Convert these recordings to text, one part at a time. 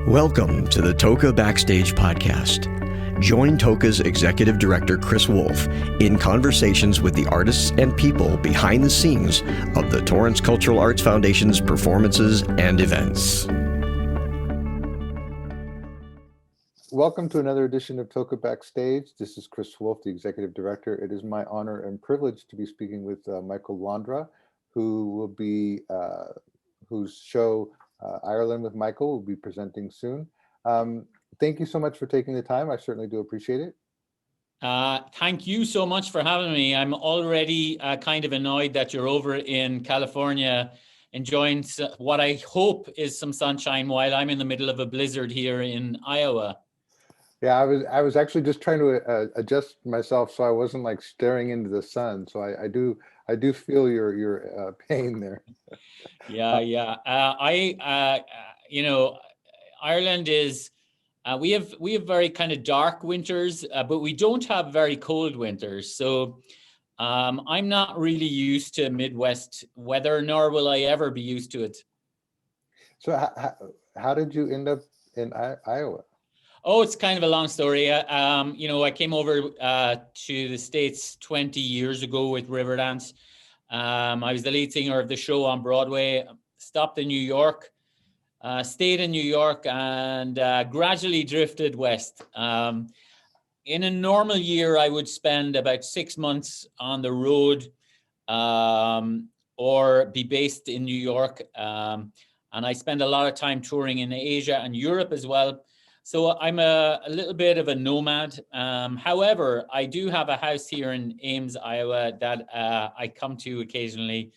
Welcome to the Toca Backstage Podcast. Join Toca's Executive Director, Chris Wolf, in conversations with the artists and people behind the scenes of the Torrance Cultural Arts Foundation's performances and events. Welcome to another edition of Toca Backstage. This is Chris Wolf, the Executive Director. It is my honor and privilege to be speaking with Michael Londra, who will be, whose show Ireland with Michael will be presenting soon. Thank you so much for taking the time. I certainly do appreciate it. Thank you so much for having me. I'm already kind of annoyed that you're over in California enjoying what I hope is some sunshine while I'm in the middle of a blizzard here in Iowa. Yeah, I was actually just trying to adjust myself so I wasn't like staring into the sun. So I do feel your pain there. Yeah. Ireland is we have very kind of dark winters, but we don't have very cold winters. So I'm not really used to Midwest weather, nor will I ever be used to it. So how did you end up in Iowa? Oh, it's kind of a long story. I came over to the States 20 years ago with Riverdance. I was the lead singer of the show on Broadway, stopped in New York, stayed in New York, and gradually drifted west. In a normal year, I would spend about 6 months on the road or be based in New York. And I spend a lot of time touring in Asia and Europe as well. So I'm a little bit of a nomad. However, I do have a house here in Ames, Iowa that I come to occasionally.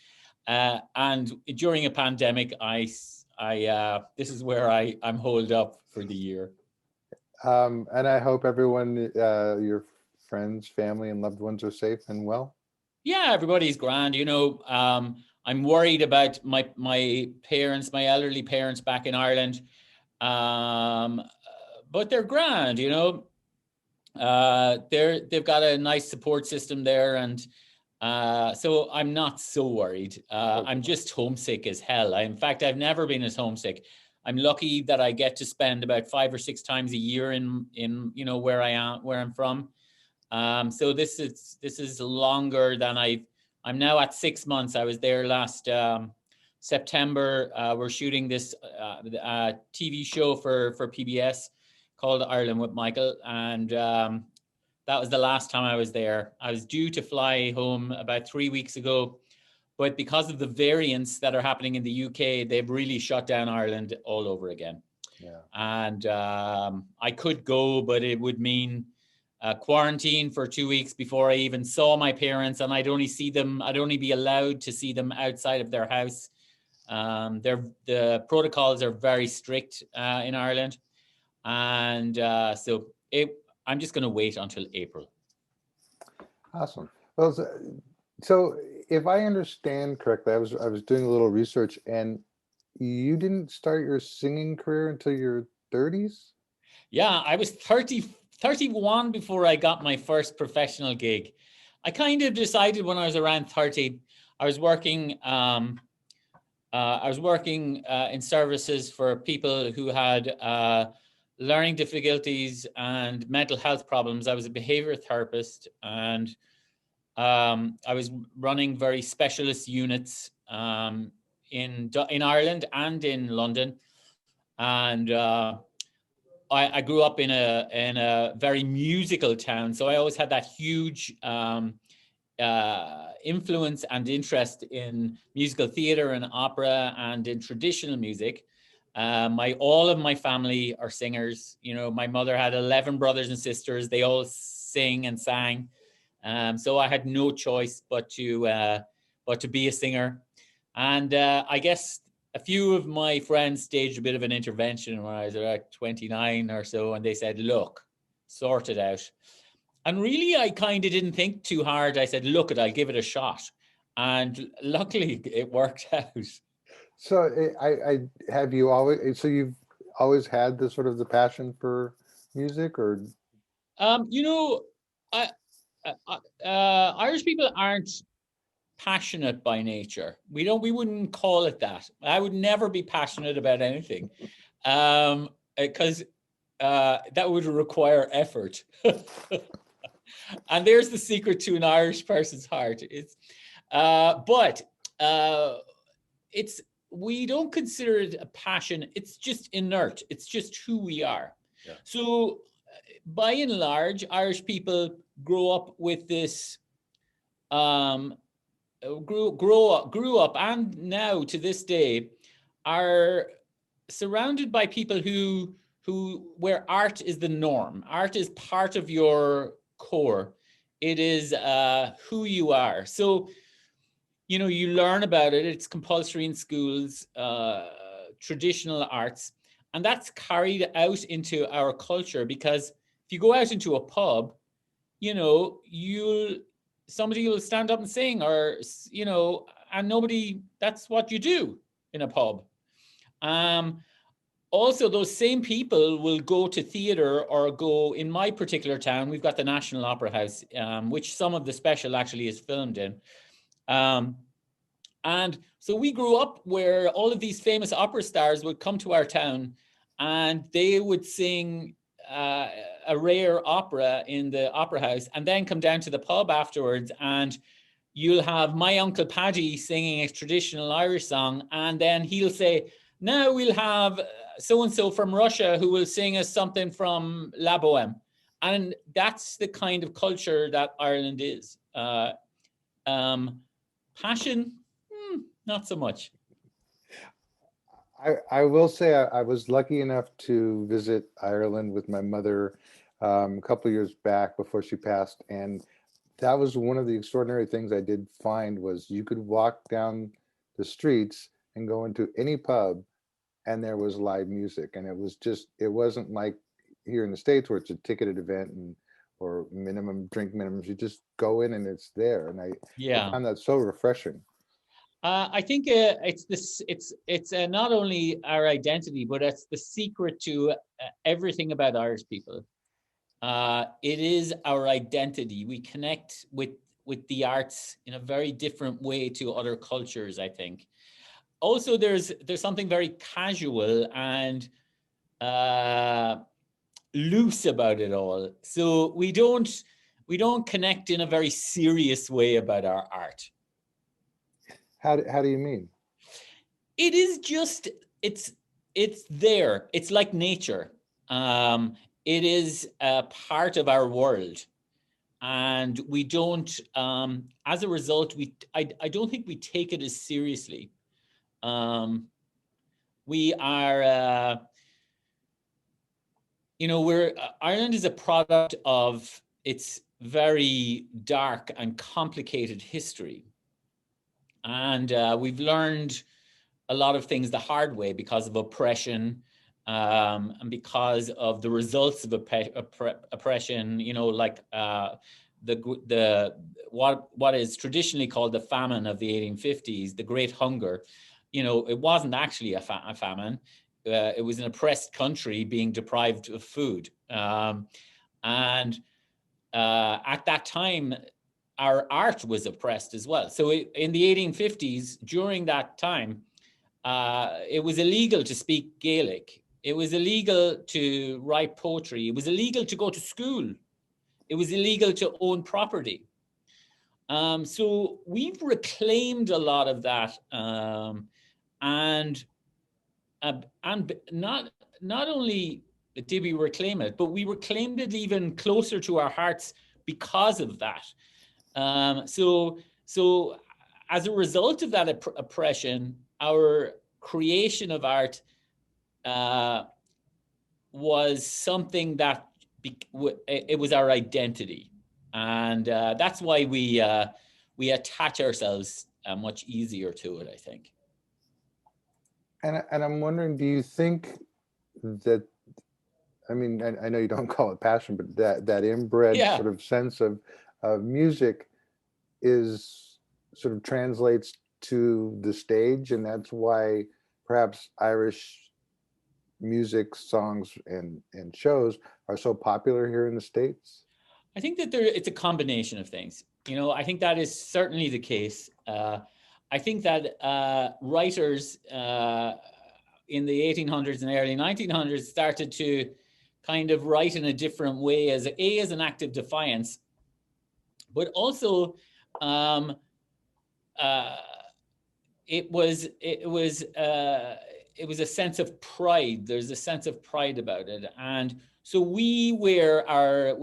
And during a pandemic, this is where I'm holed up for the year. And I hope everyone, your friends, family, and loved ones are safe and well. Yeah, everybody's grand. I'm worried about my parents, my elderly parents back in Ireland. But they're grand, they've got a nice support system there. And so I'm not so worried. I'm just homesick as hell. In fact, I've never been as homesick. I'm lucky that I get to spend about 5 or 6 times a year in where I'm from. So this is longer than I'm now at 6 months. I was there last September. We're shooting this TV show for PBS called Ireland with Michael. And that was the last time I was there. I was due to fly home about 3 weeks ago, but because of the variants that are happening in the UK, they've really shut down Ireland all over again. Yeah. And I could go, but it would mean quarantine for 2 weeks before I even saw my parents. And I'd only be allowed to see them outside of their house. The protocols are very strict in Ireland. And so I'm just going to wait until April. Awesome. Well, so if I understand correctly, I was doing a little research, and you didn't start your singing career until your 30s? Yeah, I was 31 before I got my first professional gig. I kind of decided when I was around 30, I was working in services for people who had learning difficulties and mental health problems. I was a behavior therapist, and I was running very specialist units in Ireland and in London. And I grew up in a very musical town, so I always had that huge influence and interest in musical theater and opera and in traditional music. All of my family are singers. My mother had 11 brothers and sisters. They all sing and sang. So I had no choice but to be a singer. And I guess a few of my friends staged a bit of an intervention when I was about 29 or so, and they said, "Look, sort it out." And really, I kind of didn't think too hard. I said, "Look, I'll give it a shot." And luckily, it worked out. So you've always had this sort of the passion for music, or? Irish people aren't passionate by nature. We wouldn't call it that. I would never be passionate about anything. because that would require effort. And there's the secret to an Irish person's heart. But we don't consider it a passion. It's just inert. It's just who we are. Yeah. So by and large, Irish people grow up with this, grew up, and now to this day are surrounded by people where art is the norm. Art is part of your core. It is who you are. So, you learn about it. It's compulsory in schools, traditional arts, and that's carried out into our culture, because if you go out into a pub, somebody will stand up and sing, or, and that's what you do in a pub. Also, those same people will go to theater, or go, in my particular town, we've got the National Opera House, which some of the special actually is filmed in. And so we grew up where all of these famous opera stars would come to our town, and they would sing a rare opera in the opera house, and then come down to the pub afterwards, and you'll have my Uncle Paddy singing a traditional Irish song, and then he'll say, now we'll have so-and-so from Russia who will sing us something from La Boheme. And that's the kind of culture that Ireland is. Passion, not so much. I will say I was lucky enough to visit Ireland with my mother a couple of years back before she passed, and that was one of the extraordinary things I did find, was you could walk down the streets and go into any pub and there was live music, and it wasn't like here in the States where it's a ticketed event or minimum drink minimums. You just go in and it's there, and I found that so refreshing. I think it's not only our identity, but it's the secret to everything about Irish people. It is our identity. We connect with the arts in a very different way to other cultures, I think. Also, there's something very casual and loose about it all. So we don't connect in a very serious way about our art. How do you mean? It is just, it's there. It's like nature. It is a part of our world. And we don't, as a result, I don't think we take it as seriously. We are, Ireland is a product of its very dark and complicated history. And we've learned a lot of things the hard way because of oppression, and because of the results of oppression, like what is traditionally called the famine of the 1850s, the Great Hunger. It wasn't actually a famine. It was an oppressed country being deprived of food. And at that time, our art was oppressed as well. So in the 1850s, during that time, it was illegal to speak Gaelic. It was illegal to write poetry. It was illegal to go to school. It was illegal to own property. So we've reclaimed a lot of that, and not only did we reclaim it, but we reclaimed it even closer to our hearts because of that. So as a result of that oppression, our creation of art was something that it was our identity, and that's why we attach ourselves much easier to it, I think. And I'm wondering, do you think that, I mean, I know you don't call it passion, but that inbred sort of sense of music is sort of translates to the stage, and that's why perhaps Irish music, songs, and shows are so popular here in the States? I think that it's a combination of things. I think that is certainly the case. I think that writers, in the 1800s and early 1900s started to kind of write in a different way as an act of defiance, but also um, uh, it was a sense of pride. There's a sense of pride about it, and so we wear our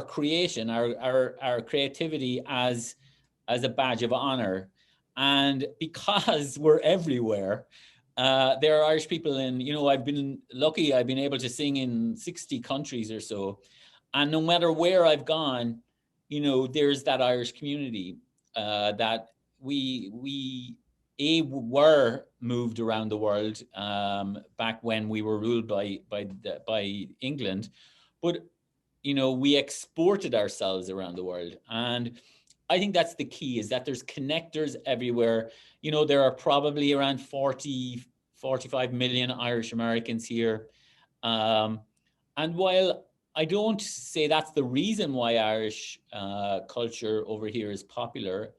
creation, our creativity as a badge of honor, and because we're everywhere. There are Irish people I've been lucky. I've been able to sing in 60 countries or so. And no matter where I've gone, there's that Irish community that we were moved around the world back when we were ruled by England, but we exported ourselves around the world. And I think that's the key, is that there's connectors everywhere. There are probably around 45 million Irish Americans here. And while I don't say that's the reason why Irish culture over here is popular,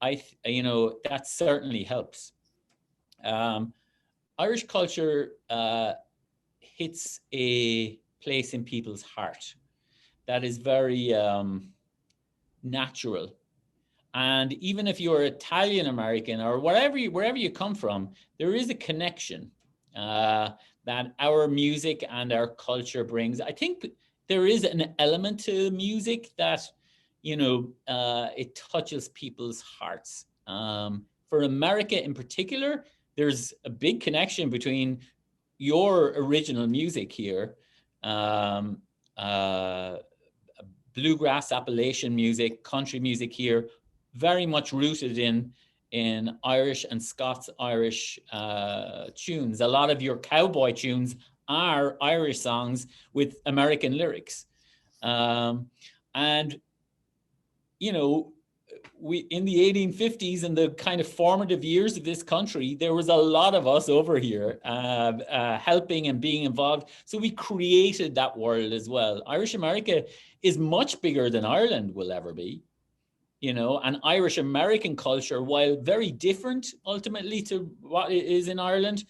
that certainly helps. Irish culture hits a place in people's heart that is very natural. And even if you're Italian American or wherever you come from, there is a connection that our music and our culture brings. I think there is an element to music that, it touches people's hearts. For America in particular, there's a big connection between your original music here, bluegrass, Appalachian music, country music here, very much rooted in Irish and Scots-Irish tunes. A lot of your cowboy tunes are Irish songs with American lyrics. And, we in the 1850s and the kind of formative years of this country, there was a lot of us over here helping and being involved. So we created that world as well. Irish America is much bigger than Ireland will ever be. And Irish American culture, while very different ultimately to what it is in Ireland,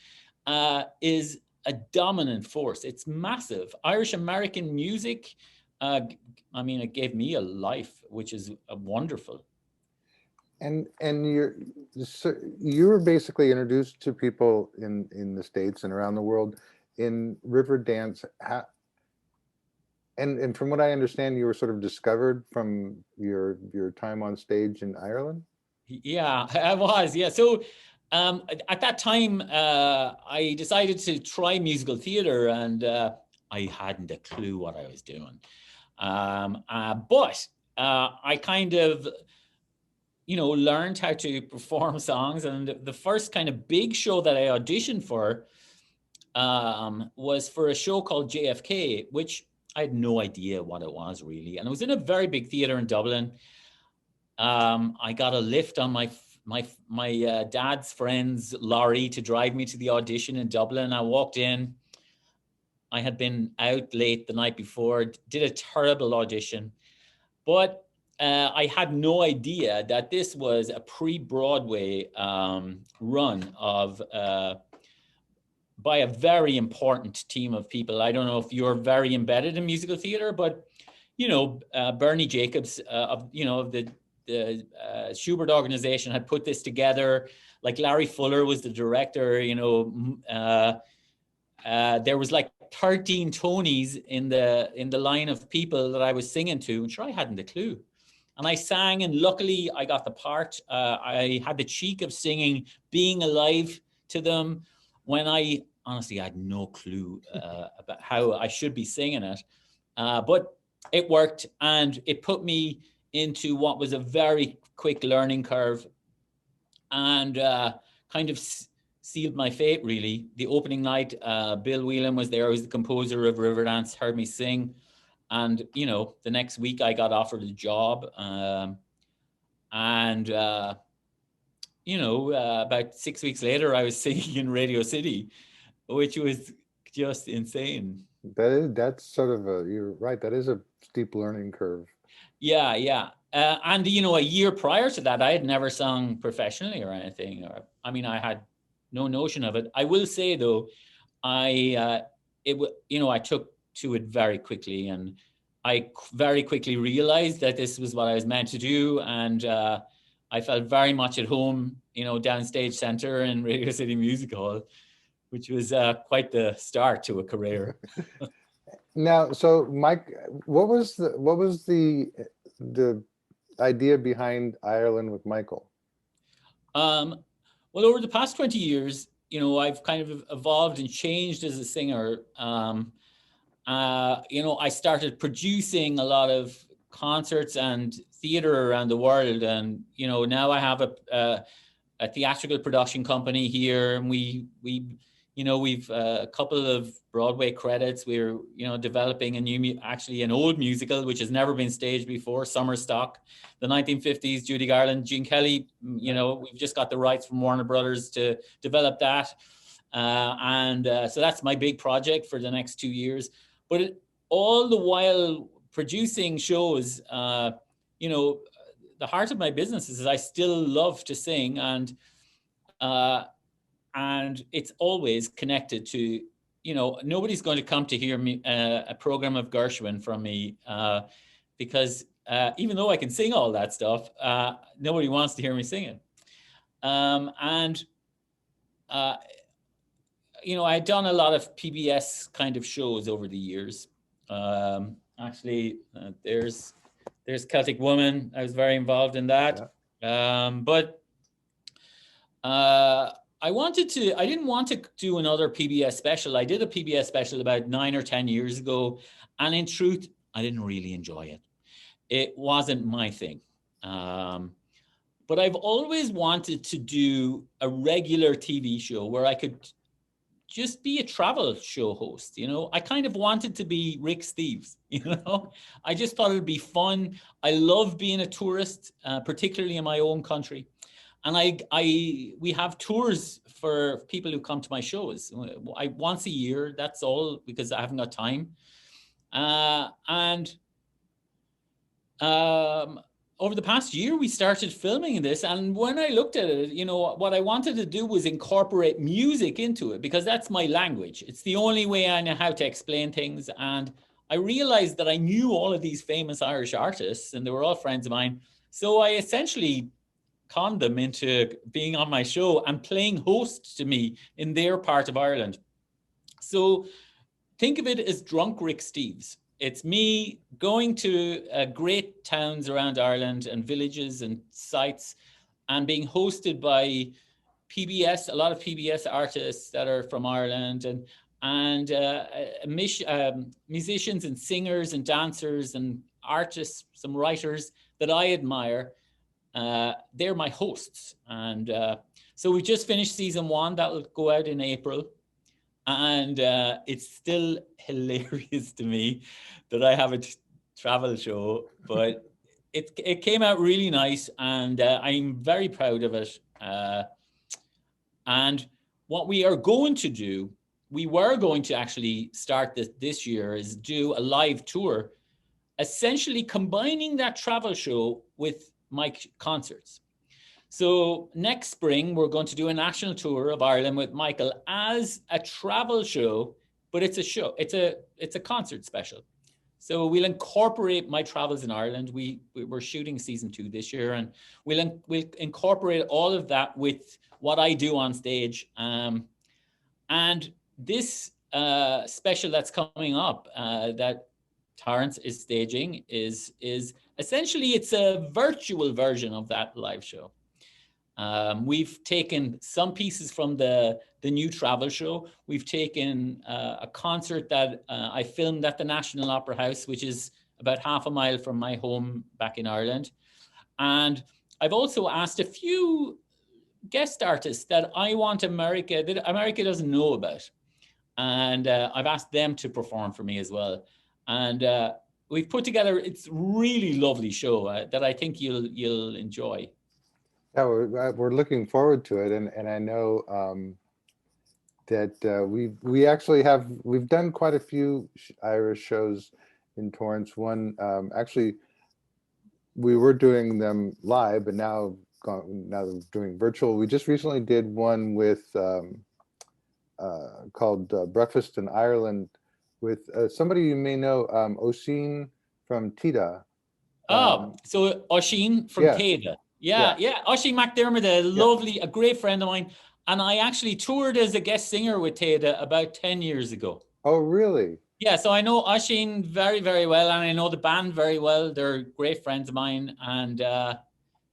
is a dominant force. It's massive. Irish American music, it gave me a life, which is wonderful. And you were basically introduced to people in the States and around the world in river dance. And from what I understand, you were sort of discovered from your time on stage in Ireland? Yeah, I was. Yeah. So at that time, I decided to try musical theater, and I hadn't a clue what I was doing. But I kind of, learned how to perform songs. And the first kind of big show that I auditioned for was for a show called JFK, which I had no idea what it was really. And it was in a very big theater in Dublin. I got a lift on my dad's friend's lorry to drive me to the audition in Dublin. I walked in. I had been out late the night before, did a terrible audition, but I had no idea that this was a pre-Broadway run of by a very important team of people. I don't know if you're very embedded in musical theater, but Bernie Jacobs of the Schubert organization had put this together. Like Larry Fuller was the director. There was like 13 Tonys in the line of people that I was singing to, and sure, I hadn't a clue. And I sang, and luckily I got the part. I had the cheek of singing Being Alive to them when I honestly had no clue about how I should be singing it. But it worked, and it put me into what was a very quick learning curve, and kind of sealed my fate, really. The opening night, Bill Whelan was there, who's the composer of Riverdance, heard me sing. And, the next week I got offered a job. About 6 weeks later, I was singing in Radio City, which was just insane. That's sort of you're right. That is a steep learning curve. Yeah. And, a year prior to that, I had never sung professionally or anything. I had no notion of it. I will say though, I took to it very quickly, and I very quickly realized that this was what I was meant to do, and I felt very much at home, downstage center in Radio City Music Hall, which was quite the start to a career. Now, so Mike, what was the idea behind Ireland with Michael? Well, over the past 20 years, I've kind of evolved and changed as a singer. I started producing a lot of concerts and theater around the world, and now I have a theatrical production company here, and we've a couple of Broadway credits. We're developing actually an old musical which has never been staged before, Summer Stock, the 1950s, Judy Garland, Gene Kelly. We've just got the rights from Warner Brothers to develop that, so that's my big project for the next 2 years. But all the while producing shows, the heart of my business is I still love to sing, and it's always connected to, nobody's going to come to hear me a program of Gershwin from me, because even though I can sing all that stuff, nobody wants to hear me sing it. I'd done a lot of PBS kind of shows over the years. There's Celtic Woman. I was very involved in that. Yeah. I didn't want to do another PBS special. I did a PBS special about 9 or 10 years ago, and in truth, I didn't really enjoy it. It wasn't my thing. But I've always wanted to do a regular TV show where I could just be a travel show host. I kind of wanted to be Rick Steves. I just thought it'd be fun. I love being a tourist, particularly in my own country. And we have tours for people who come to my shows. Once a year, that's all, because I haven't got time. Over the past year, we started filming this. And when I looked at it, what I wanted to do was incorporate music into it, because that's my language. It's the only way I know how to explain things. And I realized that I knew all of these famous Irish artists, and they were all friends of mine. So I essentially conned them into being on my show and playing host to me in their part of Ireland. So think of it as Drunk Rick Steves. It's me going to great towns around Ireland and villages and sites, and being hosted by PBS, a lot of PBS artists that are from Ireland, and musicians and singers and dancers and artists, some writers that I admire. They're my hosts. And so we just finished season 1. That will go out in April. And it's still hilarious to me that I have a travel show, but it came out really nice, and I'm very proud of it. And what we are going to do, we were going to actually start this year, is do a live tour, essentially combining that travel show with my concerts. So next spring, we're going to do a national tour of Ireland with Michael as a travel show, but it's a show. It's a concert special. So we'll incorporate my travels in Ireland. We're shooting season 2 this year, and we'll incorporate all of that with what I do on stage. And this special that's coming up that Torrance is staging is essentially, it's a virtual version of that live show. We've taken some pieces from the new travel show. We've taken a concert that I filmed at the National Opera House, which is about half a mile from my home back in Ireland. And I've also asked a few guest artists that I want America doesn't know about. And I've asked them to perform for me as well. And we've put together, it's really lovely show that I think you'll enjoy. Yeah, we're looking forward to it, and I know that we've done quite a few Irish shows in Torrance. One actually, we were doing them live, but now now that we're doing virtual. We just recently did one with called Breakfast in Ireland with somebody you may know, Oshin from TIDA. So Oisin from Yes. Teda. Yeah. Yeah. Oisin McDermott, a great friend of mine. And I actually toured as a guest singer with Teda about 10 years ago. Oh, really? Yeah, so I know Oisin very, very well, and I know the band very well. They're great friends of mine. And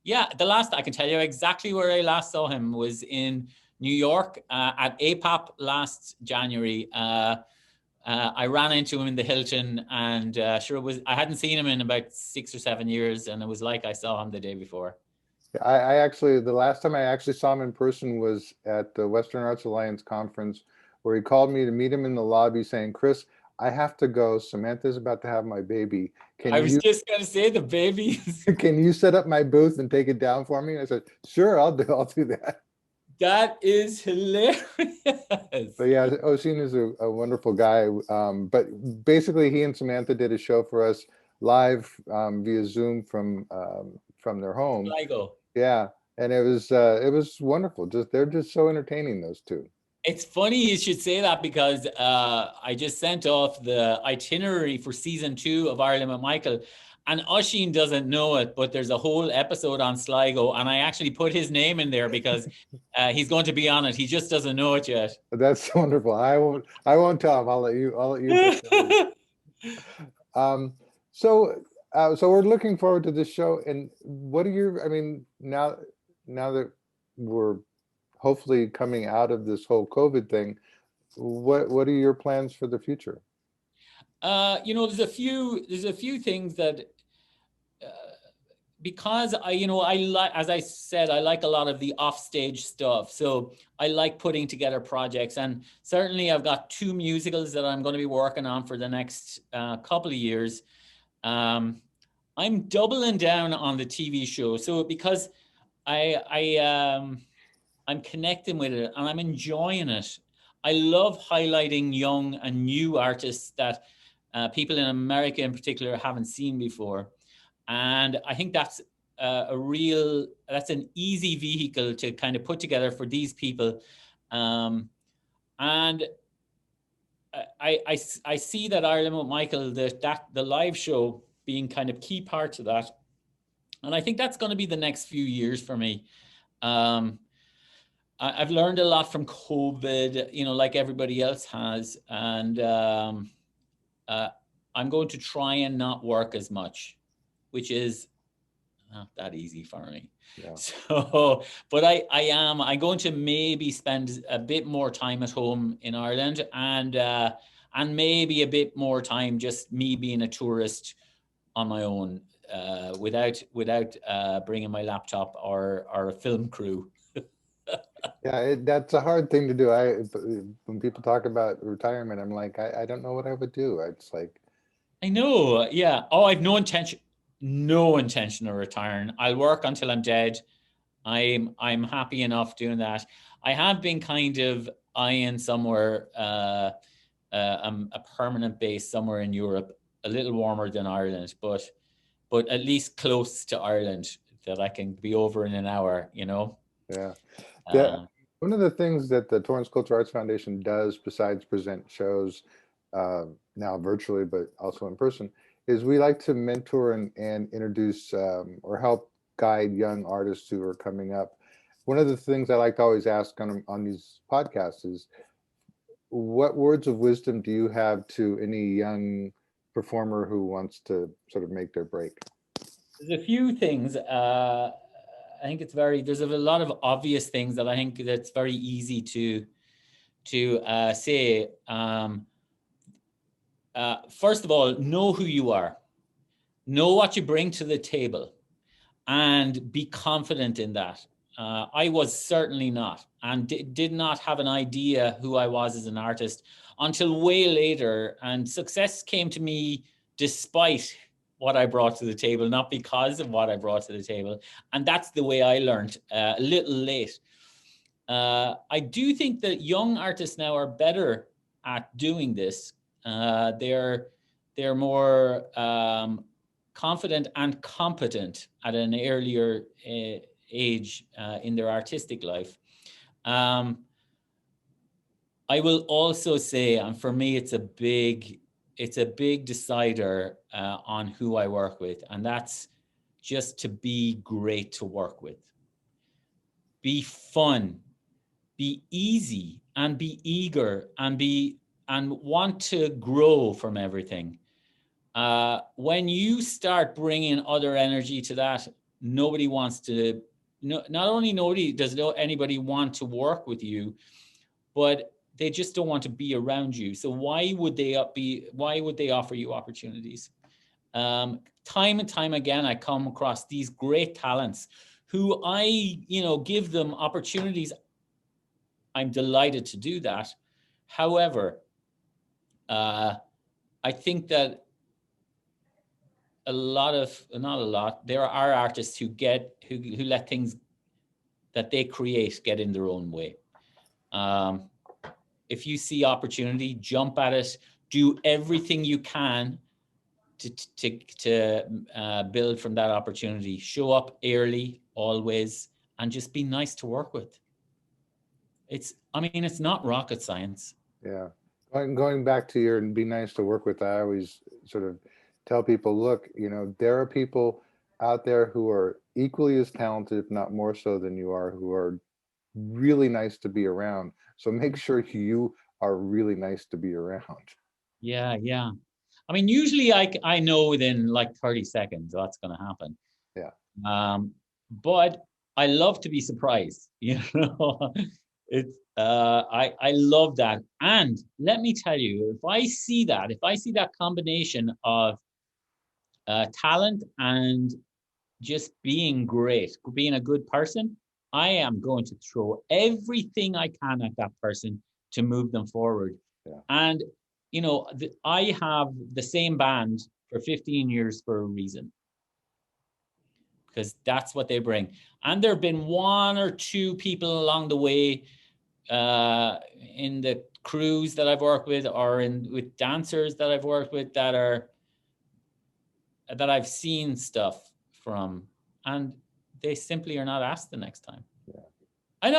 yeah, I can tell you exactly where I last saw him was in New York at APAP last January. I ran into him in the Hilton, and I hadn't seen him in about 6 or 7 years, and it was like I saw him the day before. I actually, the last time I actually saw him in person was at the Western Arts Alliance conference, where he called me to meet him in the lobby saying, Chris, I have to go. Samantha's about to have my baby. I was just going to say the babies. Can you set up my booth and take it down for me? And I said, sure, I'll do that. That is hilarious. But yeah, Oshin is a wonderful guy. But basically, he and Samantha did a show for us live via Zoom from their home. Sligo. Yeah, and it was wonderful. They're just so entertaining, those two. It's funny you should say that because I just sent off the itinerary for season 2 of Ireland with Michael, and Oisin doesn't know it, but there's a whole episode on Sligo, and I actually put his name in there because he's going to be on it. He just doesn't know it yet. That's wonderful. I won't tell him. I'll let you. So we're looking forward to this show. And what are your? I mean, now that we're hopefully coming out of this whole COVID thing, what are your plans for the future? There's a few things that. Because as I said, I like a lot of the offstage stuff. So I like putting together projects, and certainly I've got 2 musicals that I'm going to be working on for the next couple of years. I'm doubling down on the TV show. So because I'm connecting with it and I'm enjoying it. I love highlighting young and new artists that people in America in particular haven't seen before. And I think that's an easy vehicle to kind of put together for these people. And I see that Ireland with Michael, the live show being kind of key part of that. And I think that's going to be the next few years for me. I've learned a lot from COVID, like everybody else has. And I'm going to try and not work as much, which is not that easy for me. Yeah. So, but I'm going to maybe spend a bit more time at home in Ireland and maybe a bit more time just me being a tourist on my own without bringing my laptop or a film crew. Yeah, that's a hard thing to do. When people talk about retirement, I'm like, I don't know what I would do. It's like, I know, yeah. Oh, I've no intention of retiring. I'll work until I'm dead. I'm happy enough doing that. I have been kind of eyeing somewhere a permanent base somewhere in Europe, a little warmer than Ireland, but at least close to Ireland that I can be over in an hour. Yeah. One of the things that the Torrance Cultural Arts Foundation does, besides present shows now virtually, but also in person, is we like to mentor and introduce or help guide young artists who are coming up. One of the things I like to always ask on these podcasts is, what words of wisdom do you have to any young performer who wants to sort of make their break? There's a few things. I think there's a lot of obvious things that I think that's very easy to say. First of all, know who you are, know what you bring to the table, and be confident in that. I was certainly not, and did not have an idea who I was as an artist until way later. And success came to me despite what I brought to the table, not because of what I brought to the table. And that's the way I learned a little late. I do think that young artists now are better at doing this. They're more confident and competent at an earlier age in their artistic life. I will also say, and for me, it's a big decider on who I work with, and that's just to be great to work with. Be fun, be easy, and be eager, and want to grow from everything. When you start bringing other energy to that, nobody wants to. Not only does anybody want to work with you, but they just don't want to be around you. So why would they offer you opportunities? Time and time again, I come across these great talents who I, give them opportunities. I'm delighted to do that. However, I think that there are artists who let things that they create get in their own way. If you see opportunity, jump at it, do everything you can to build from that opportunity. Show up early, always, and just be nice to work with. It's not rocket science. Yeah. Going back to your be nice to work with, I always sort of tell people, look, there are people out there who are equally as talented, if not more so than you are, who are really nice to be around. So make sure you are really nice to be around. Yeah. Usually I know within like 30 seconds what's going to happen. Yeah. But I love to be surprised. It's I love that. And let me tell you, if I see that combination of talent and just being great, being a good person, I am going to throw everything I can at that person to move them forward. Yeah. And, I have the same band for 15 years for a reason, because that's what they bring. And there have been one or two people along the way in the crews that I've worked with, or with dancers that I've worked with that I've seen stuff from, and they simply are not asked the next time. Yeah. I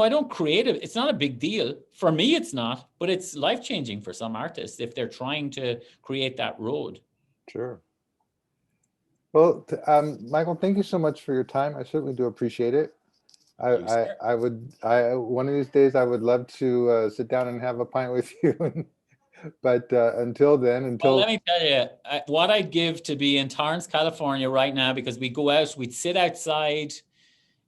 don't create it. It's not a big deal. For me, it's not, but it's life-changing for some artists if they're trying to create that road. Sure. Well, Michael, thank you so much for your time. I certainly do appreciate it. I would one of these days I would love to sit down and have a pint with you. But until then, well, let me tell you what I'd give to be in Torrance, California right now, because we go out, we'd sit outside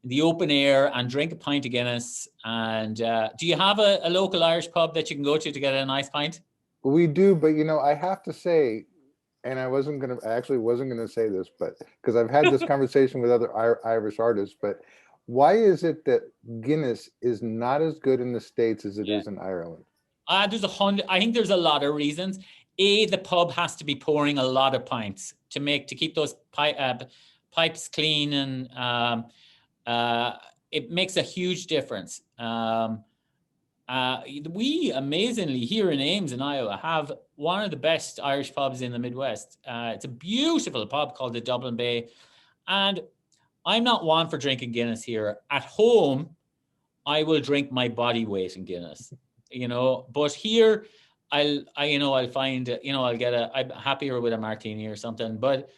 in the open air and drink a pint of Guinness. And do you have a local Irish pub that you can go to get a nice pint? We do, but I have to say, and I actually wasn't gonna say this, but because I've had this conversation with other Irish artists, but why is it that Guinness is not as good in the States as it is in Ireland? I think there's a lot of reasons. The pub has to be pouring a lot of pints to keep those pipes clean, and it makes a huge difference. We amazingly here in Ames in Iowa have one of the best Irish pubs in the Midwest. It's a beautiful pub called the Dublin Bay, and I'm not one for drinking Guinness here. At home, I will drink my body weight in Guinness, but here I'll find, I'm happier with a martini or something. But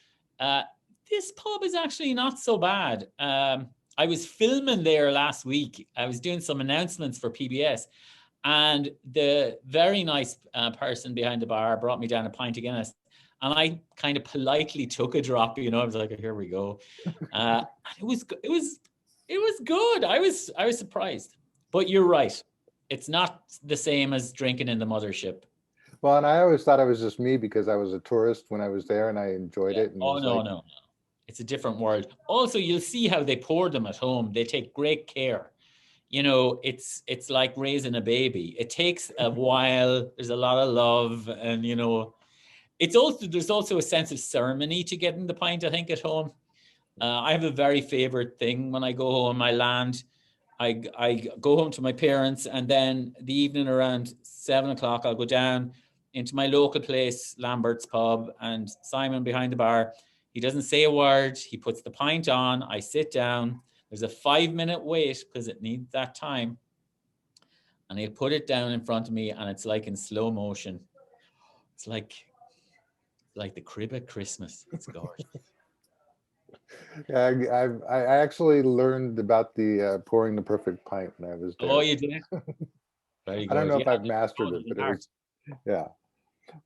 this pub is actually not so bad. I was filming there last week. I was doing some announcements for PBS, and the very nice person behind the bar brought me down a pint of Guinness, and I kind of politely took a drop. I was like, "Here we go." It was good. I was surprised, but you're right. It's not the same as drinking in the mothership. Well, and I always thought it was just me because I was a tourist when I was there and I enjoyed it. And no. It's a different world. Also, you'll see how they pour them at home. They take great care. It's like raising a baby. It takes a while. There's a lot of love, and there's also a sense of ceremony to getting the pint, I think, at home. I have a very favorite thing when I go home. I land, I go home to my parents, and then the evening around 7:00, I'll go down into my local place, Lambert's Pub, and Simon behind the bar. He doesn't say a word. He puts the pint on. I sit down. There's a 5-minute wait because it needs that time. And he'll put it down in front of me, and it's like in slow motion. It's like the crib at Christmas. It's gorgeous. Yeah, I actually learned about the pouring the perfect pint when I was there. Oh, you did? Very good. I don't know if I've mastered it, but it was, yeah.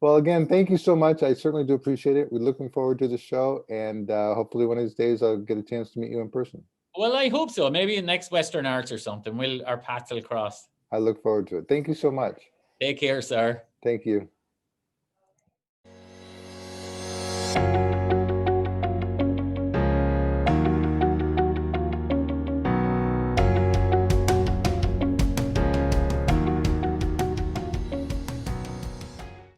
Well, again, thank you so much. I certainly do appreciate it. We're looking forward to the show, and hopefully one of these days I'll get a chance to meet you in person. Well, I hope so. Maybe in next Western Arts or something. Our paths will cross. I look forward to it. Thank you so much. Take care, sir. Thank you.